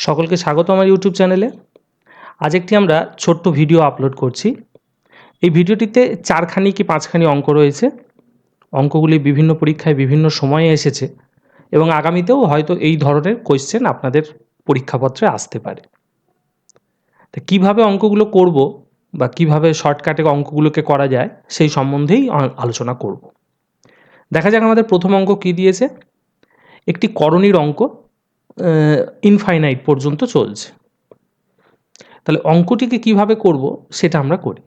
সকলকে স্বাগত আমার ইউটিউব চ্যানেলে। আজ একটি আমরা ছোট্ট ভিডিও আপলোড করছি। এই ভিডিওটিতে 4খানি কি 5খানি অঙ্ক রয়েছে। অঙ্কগুলি বিভিন্ন পরীক্ষায় বিভিন্ন সময়ে এসেছে এবং আগামীতেও হয়তো এই ধরনের কোয়েশ্চেন আপনাদের পরীক্ষাপত্রে আসতে পারে। তো কীভাবে অঙ্কগুলো করব বা কীভাবে শর্টকাটে অঙ্কগুলোকে করা যায় সেই সম্বন্ধেই আলোচনা করব। দেখা যাক আমাদের প্রথম অঙ্ক কী দিয়েছে। একটি করণীর অঙ্ক ইনফাইনাইট পর্যন্ত চলছে। তাহলে অঙ্কটিকে কিভাবে করব সেটা আমরা করি।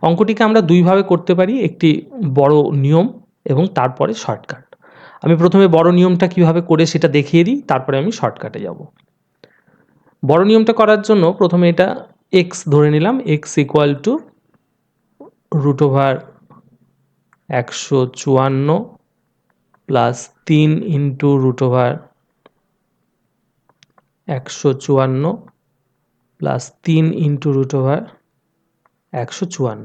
অঙ্কটিকে আমরা দুইভাবে করতে পারি, একটি বড় নিয়ম এবং তারপরে শর্টকাট। আমি প্রথমে বড় নিয়মটা কিভাবে করে সেটা দেখিয়ে দিই, তারপরে আমি শর্টকাটে যাব। বড় নিয়মটা করার জন্য প্রথমে এটা এক্স ধরে নিলাম, x equal to √154 plus 3 into √154 plus 3 into √154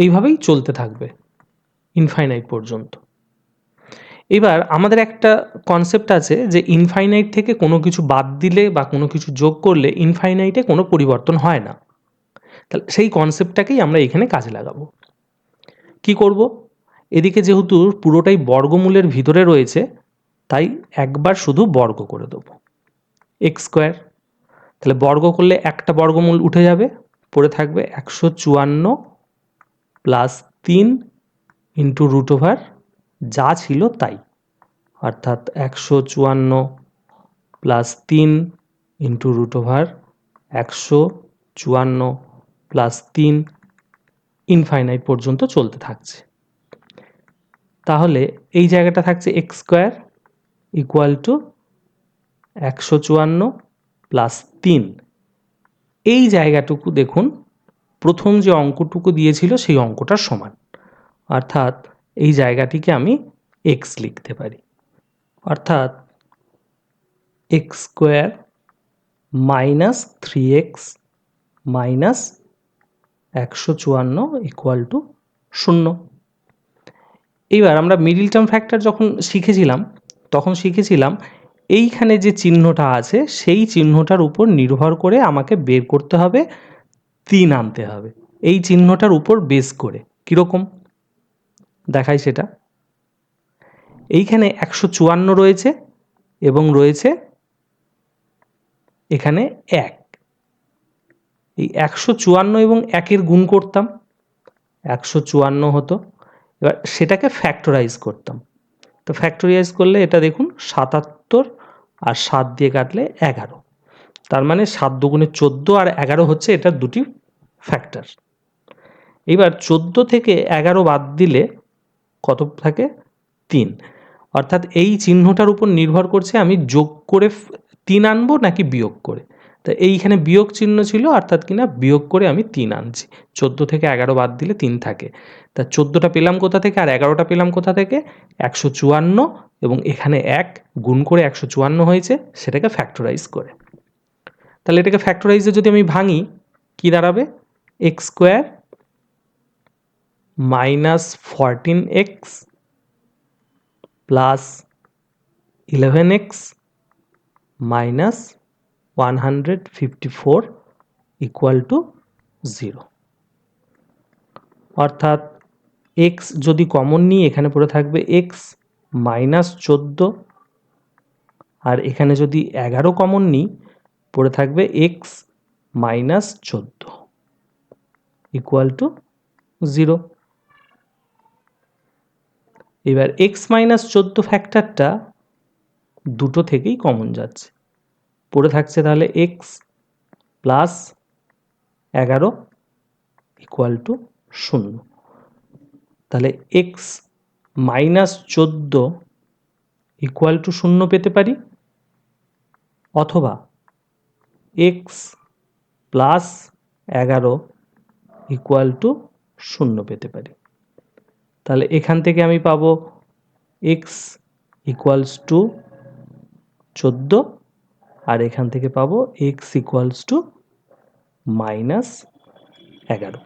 এইভাবেই চলতে থাকবে ইনফাইনাইট পর্যন্ত। এবার আমাদের একটা কনসেপ্ট আছে যে ইনফাইনাইট থেকে কোনো কিছু বাদ দিলে বা কোনো কিছু যোগ করলে ইনফাইনাইটে কোনো পরিবর্তন হয় না। তাহলে সেই কনসেপ্টটাকেই আমরা এখানে কাজে লাগাবো। কি করব? এদিকে যেহেতু পুরোটাই বর্গমূলের ভিতরে রয়েছে, তাই একবার শুধু বর্গ করে দেবো, এক্স স্কোয়ার। তাহলে বর্গ করলে একটা বর্গমূল উঠে যাবে, পড়ে থাকবে 154 প্লাস 3 ইন্টু √ যা ছিল তাই, অর্থাৎ 154 প্লাস 3 ইন্টু √154 প্লাস 3 ইনফাইনাইট পর্যন্ত চলতে থাকছে। তাহলে এই জায়গাটা থাকছে x square equal to 154 plus 3। এই জায়গাটুকু দেখুন প্রথম যে অঙ্কটুকু দিয়েছিল সেই অঙ্কটার সমান, অর্থাৎ এই জায়গাটিকে আমি এক্স লিখতে পারি, অর্থাৎ x square minus 3x minus 154 equal to 0। এইবার আমরা মিডিল টার্ম ফ্যাক্টর যখন শিখেছিলাম তখন শিখেছিলাম এইখানে যে চিহ্নটা আছে সেই চিহ্নটার উপর নির্ভর করে আমাকে বের করতে হবে 3 আনতে হবে, এই চিহ্নটার উপর বেস করে। কীরকম দেখাই সেটা। এইখানে 154 রয়েছে এবং রয়েছে এখানে 1। এই 154 এবং 1-এর গুণ করতাম, 154 হতো। এবার সেটাকে ফ্যাক্টরাইজ করতাম। তো ফ্যাক্টরাইজ করলে এটা দেখুন 77 আর 7 দিয়ে কাটলে 11। তার মানে 7 দুগুণে 14 আর 11 হচ্ছে এটার দুটি ফ্যাক্টর। এবার 14 থেকে 11 বাদ দিলে কত থাকে? 3। অর্থাৎ এই চিহ্নটার উপর নির্ভর করছে আমি যোগ করে 3 আনবো নাকি বিয়োগ করে। তা এইখানে বিয়োগ চিহ্ন ছিল, অর্থাৎ কিনা বিয়োগ করে আমি 3 আনছি। 14 থেকে 11 বাদ দিলে 3 থাকে। তা 14টা পেলাম কোথা থেকে আর 11টা পেলাম কোথা থেকে? 154 এবং এখানে 1 গুণ করে 154 হয়েছে, সেটাকে ফ্যাক্টরাইজ করে। তাহলে এটাকে ফ্যাক্টরাইজে যদি আমি ভাঙি কি দাঁড়াবে? X square minus 14x plus 11x minus 154 equal to 0। অর্থাৎ x যদি কমন নিই এখানে পড়ে থাকবে x মাইনাস 14, আর এখানে যদি 11 কমন নিই পড়ে থাকবে x মাইনাস 14 ইকুয়াল টু 0। এবার x মাইনাস 14 ফ্যাক্টরটা দুটো থেকেই কমন যাচ্ছে, পড়ে থাকছে তাহলে x প্লাস 11 ইকুয়াল টু 0। তাহলে x মাইনাস 14 ইকুয়াল টু 0 পেতে পারি, অথবা x প্লাস 11 ইকুয়াল টু 0 পেতে পারি। তাহলে এখান থেকে আমি পাবো x ইকুয়ালস টু 14 আর এখান থেকে পাবো x ইকুয়ালস টু মাইনাস 11।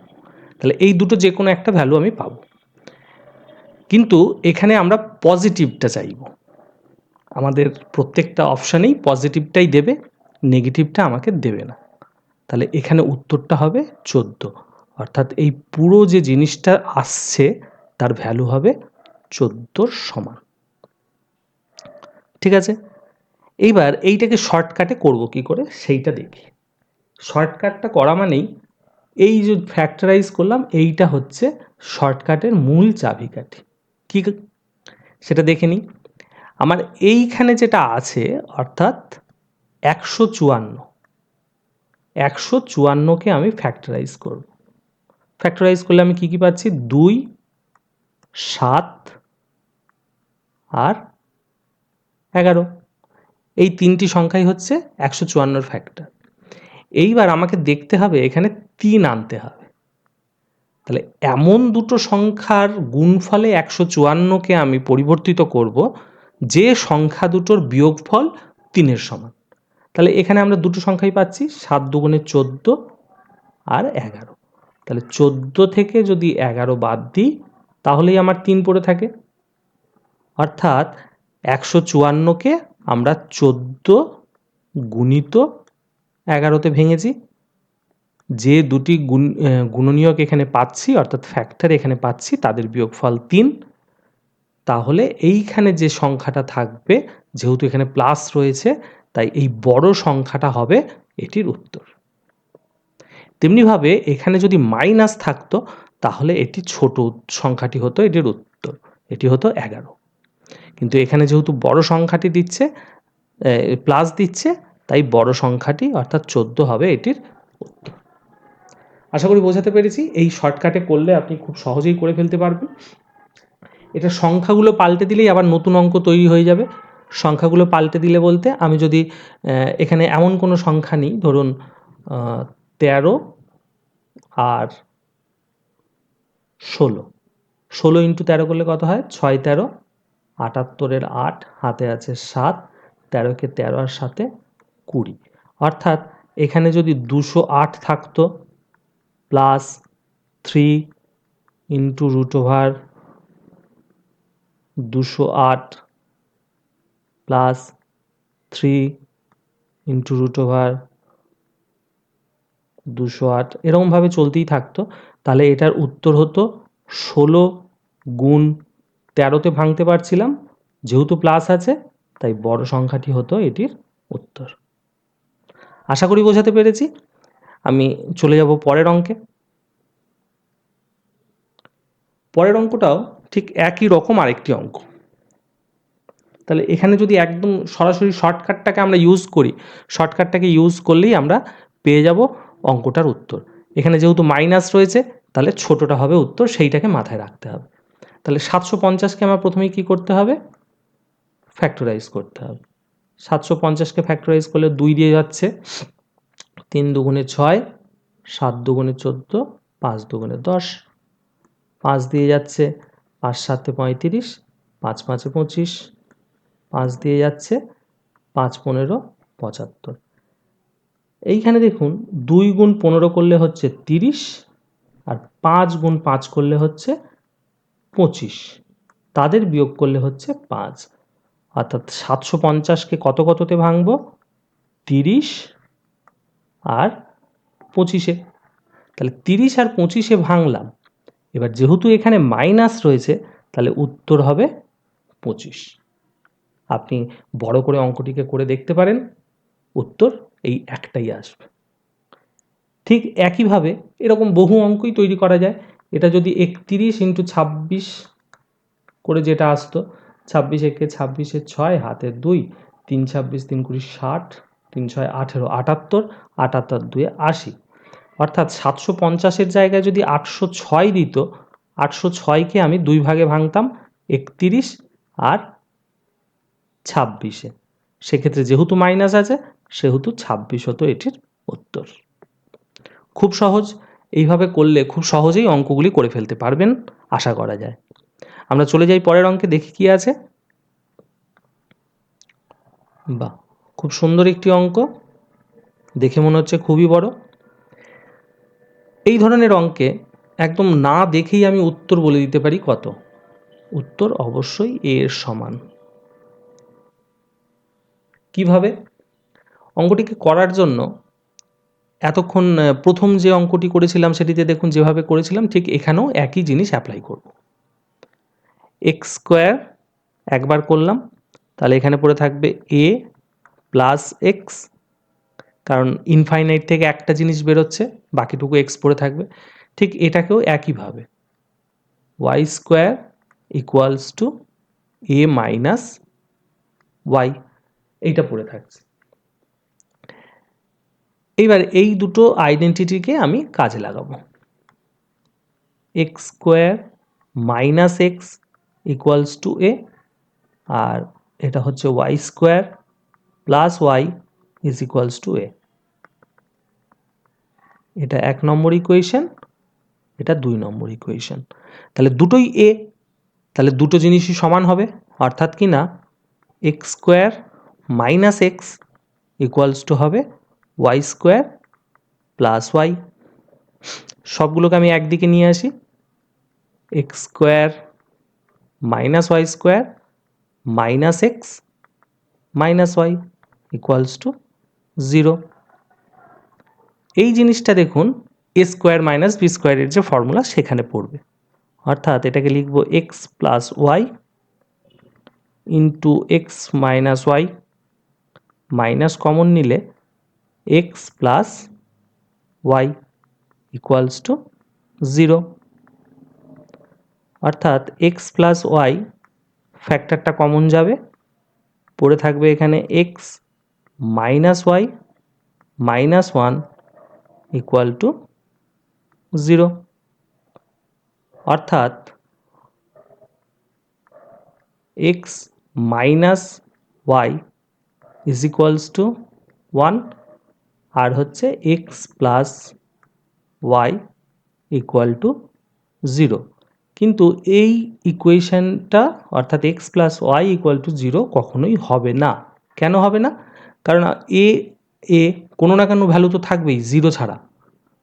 তাহলে এই দুটো যে কোনো একটা ভ্যালু আমি পাবো, কিন্তু এখানে আমরা পজিটিভটা চাইব। আমাদের প্রত্যেকটা অপশানেই পজিটিভটাই দেবে, নেগেটিভটা আমাকে দেবে না। তাহলে এখানে উত্তরটা হবে 14, অর্থাৎ এই পুরো যে জিনিসটা আসছে তার ভ্যালু হবে 14 সমান। ঠিক আছে, এইবার এইটাকে শর্টকাটে করব কি করে সেইটা দেখি। শর্টকাটটা করা মানেই এই যে ফ্যাক্টরাইজ করলাম, এইটা হচ্ছে শর্টকাটের মূল চাবিকাঠি। ঠিক, সেটা দেখে নিই। আমার এইখানে যেটা আছে অর্থাৎ 154, 154কে আমি ফ্যাক্টরাইজ করব। ফ্যাক্টরাইজ করলে আমি কি কি পাচ্ছি? 2, 7 আর 11, এই তিনটি সংখ্যাই হচ্ছে 154 ফ্যাক্টর। এইবার আমাকে দেখতে হবে এখানে 3 আনতে হবে। তাহলে এমন দুটো সংখ্যার গুণফলে 154কে আমি পরিবর্তিত করব যে সংখ্যা দুটোর বিয়োগফল 3-এর সমান। তাহলে এখানে আমরা দুটো সংখ্যাই পাচ্ছি, 7 দুগুণে 14 আর 11। তাহলে 14 থেকে যদি 11 বাদ দিই তাহলেই আমার 3 পড়ে থাকে। অর্থাৎ 154কে আমরা 14 গুণিত 11তে ভেঙেছি। যে দুটি গুণনীয়ক এখানে পাচ্ছি অর্থাৎ ফ্যাক্টর এখানে পাচ্ছি তাদের বিয়োগফল 3। তাহলে এইখানে যে সংখ্যাটা থাকবে, যেহেতু এখানে প্লাস রয়েছে তাই এই বড় সংখ্যাটা হবে এটির উত্তর। তেমনিভাবে এখানে যদি মাইনাস থাকতো তাহলে এটি ছোট সংখ্যাটি হতো এটির উত্তর, এটি হতো 11। কিন্তু এখানে যেহেতু বড় সংখ্যাটি দিচ্ছে, প্লাস দিচ্ছে, তাই বড় সংখ্যাটি অর্থাৎ 14 হবে এটির উত্তর। আশা করি বোঝাতে পেরেছি। এই শর্টকাটে করলে আপনি খুব সহজেই করে ফেলতে পারবেন। এটা সংখ্যাগুলো পাল্টে দিলেই আবার নতুন অঙ্ক তৈরি হয়ে যাবে। সংখ্যাগুলো পাল্টে দিলে বলতে আমি যদি এখানে এমন কোনো সংখ্যা নিই, ধরুন 13 আর 16, 16 ইন্টু 13 করলে কত হয়? 6 13 78-এর 8, হাতে আছে 7, 13কে 13 আর 7-এ 20। অর্থাৎ এখানে যদি 208 থাকতো plus 3 into root over 208 plus 3 into root over 208, এরকমভাবে চলতেই থাকতো। তাহলে এটার উত্তর হতো 16 গুণ 13তে ভাঙতে পারছিলাম, যেহেতু প্লাস আছে তাই বড় সংখ্যাটি হতো এটির উত্তর। আশা করি বোঝাতে পেরেছি। আমি চলে যাব পরের অঙ্কে। পরের অঙ্কটাও ঠিক একই রকম আরেকটি অঙ্ক। তাহলে এখানে যদি একদম সরাসরি শর্টকাটটাকে আমরা ইউজ করি, শর্টকাটটাকে ইউজ করলেই আমরা পেয়ে যাব অঙ্কটার উত্তর। এখানে যেহেতু মাইনাস রয়েছে তাহলে ছোটটা হবে উত্তর, সেইটাকে মাথায় রাখতে হবে। তাহলে 750কে আমার প্রথমেই কি করতে হবে? ফ্যাক্টরাইজ করতে হবে। 750কে ফ্যাক্টরাইজ করলে 2 দিয়ে যাচ্ছে, 3 দুগুণে 6, 7 দুগুণে 14, 5 দুগুণে 10, 5 দিয়ে যাচ্ছে, 5 7 35, 5 5 25, 5 দিয়ে যাচ্ছে, 5 15 75। এইখানে দেখুন 2 গুণ 15 করলে হচ্ছে 30 আর 5 গুণ 5 করলে হচ্ছে 25, তাদের বিয়োগ করলে হচ্ছে 5। অর্থাৎ 750কে কত কততে ভাঙবো? 30 আর 25-এ। তাহলে 30 আর 25-এ ভাঙলাম। এবার যেহেতু এখানে মাইনাস রয়েছে তাহলে উত্তর হবে 25। আপনি বড় করে অঙ্কটিকে করে দেখতে পারেন, উত্তর এই একটাই আসবে। ঠিক একইভাবে এরকম বহু অঙ্কই তৈরি করা যায়। এটা যদি 31 ইন্টু 26 করে যেটা আসতো, 26 একে 26-এ 6, হাতে 2, 3 26 3 20 60, 3 6 18 78, 78 2 80। অর্থাৎ 750-এর জায়গায় যদি 806 দিত, 806কে আমি 2 ভাগে ভাঙতাম, 31 আর 26-এ। সেক্ষেত্রে যেহেতু মাইনাস আছে সেহেতু 26 হতো এটির উত্তর। খুব সহজ। এইভাবে করলে খুব সহজেই অঙ্কগুলি করে ফেলতে পারবেন আশা করা যায়। আমরা চলে যাই পরের অঙ্কে, দেখি কি আছে। বাহ, খুব সুন্দর একটি অঙ্ক, দেখে মনে হচ্ছে খুবই বড়। এই ধরনের অঙ্কে একদম না দেখেই আমি উত্তর বলে দিতে পারি কত। উত্তর অবশ্যই এ এর সমান। কিভাবে? অঙ্কটিকে করার জন্য এতক্ষণ প্রথম যে অঙ্কটি করেছিলাম সেটিতে দেখুন যেভাবে করেছিলাম ঠিক এখানেও একই জিনিস অ্যাপ্লাই করব। এক্স স্কোয়ার একবার করলাম, তাহলে এখানে পড়ে থাকবে এ প্লাস এক্স, কারণ ইনফাইনাইট থেকে একটা জিনিস বেরোচ্ছে, বাকিটুকু এক্স পড়ে থাকবে। ঠিক এটাকেও একইভাবে Y square equals to A minus Y, এইটা পড়ে থাকছে। এইবার এই দুটো আইডেন্টিটিকে আমি কাজে লাগাবো। X square minus x equals to a, আর এটা হচ্ছে y square plus y is equals to a. এটা 1 নম্বর ইকুয়েশন, এটা 2 নম্বর ইকুয়েশন। তাহলে দুটোই এ, তাহলে দুটো জিনিসই সমান হবে, অর্থাৎ কি না x square minus x equals to হবে ওয়াই স্কোয়ার প্লাস ওয়াই। সবগুলোকে আমি একদিকে নিয়ে আসি, x square minus y square minus x minus y equals to 0। এই জিনিসটা দেখুন এ স্কোয়ার মাইনাস বি স্কোয়ারের যে ফর্মুলা সেখানে পড়বে, অর্থাৎ এটাকে লিখব x plus y into x minus y, minus common নিলে x plus y equals to 0। অর্থাৎ এক্স প্লাস ওয়াই ফ্যাক্টরটা কমন যাবে, পড়ে থাকবে এখানে x minus y minus 1 equal to 0। অর্থাৎ x minus y is equals to 1, আর হচ্ছে x plus y equal to 0। কিন্তু এই ইকুয়েশনটা অর্থাৎ x plus y equal to 0 কখনোই হবে না। কেন হবে না? কারণ এ কোনো না কোনো ভ্যালু তো থাকবেই 0 ছাড়া।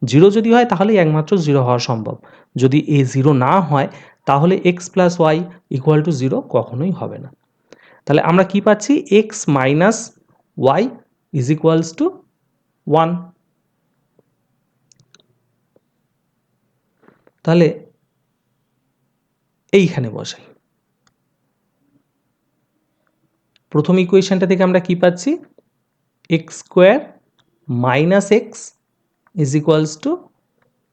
0 যদি হয় তাহলেই একমাত্র 0 হওয়া সম্ভব। যদি এ 0 না হয় তাহলে x plus y equal to 0 কখনোই হবে না। তাহলে আমরা কি পাচ্ছি? X minus y is equals to 1। তাহলে এইখানে বসাই। প্রথম ইকুয়েশনটা থেকে আমরা কি পাচ্ছি? X square minus x is equals to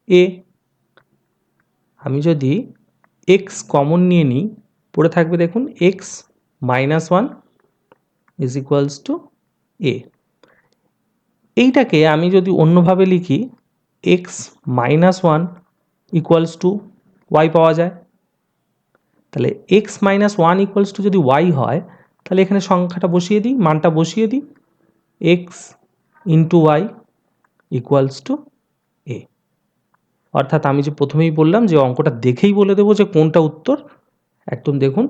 a. আমি যদি এক্স কমন নিয়ে নিই, পড়ে থাকবে দেখুন x minus 1 is equals to a. এইটাকে আমি যদি অন্যভাবে লিখি, x minus 1 equals to y পাওয়া যায়। তাহলে এক্স মাইনাস 1 ইকুয়ালস টু যদি ওয়াই হয়, তাহলে এখানে সংখ্যাটা বসিয়ে দিই, মানটা বসিয়ে দিই, x into y equals to a. অর্থাৎ আমি যে প্রথমেই বললাম যে অঙ্কটা দেখেই বলে দেবো যে কোনটা উত্তর, একদম দেখুন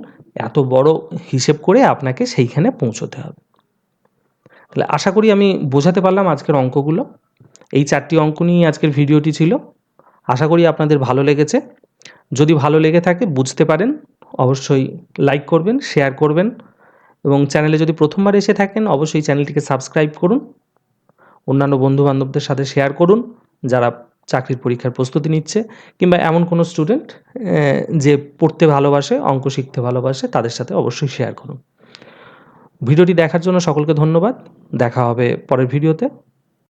এত বড় হিসেব করে আপনাকে সেইখানে পৌঁছতে হবে। তাহলে আশা করি আমি বোঝাতে পারলাম আজকের অঙ্কগুলো। এই 4টি অঙ্ক নিয়ে আজকের ভিডিওটি ছিল। আশা করি আপনাদের ভালো লেগেছে। যদি ভালো লেগে থাকে, বুঝতে পারেন, অবশ্যই লাইক করবেন, শেয়ার করবেন, এবং চ্যানেলে যদি প্রথমবার এসে থাকেন অবশ্যই চ্যানেলটিকে সাবস্ক্রাইব করুন। অন্যান্য বন্ধুবান্ধবদের সাথে শেয়ার করুন যারা চাকরির পরীক্ষার প্রস্তুতি নিচ্ছে, কিংবা এমন কোনো স্টুডেন্ট যে পড়তে ভালোবাসে, অঙ্ক শিখতে ভালোবাসে, তাদের সাথে অবশ্যই শেয়ার করুন। ভিডিওটি দেখার জন্য সকলকে ধন্যবাদ। দেখা হবে পরের ভিডিওতে।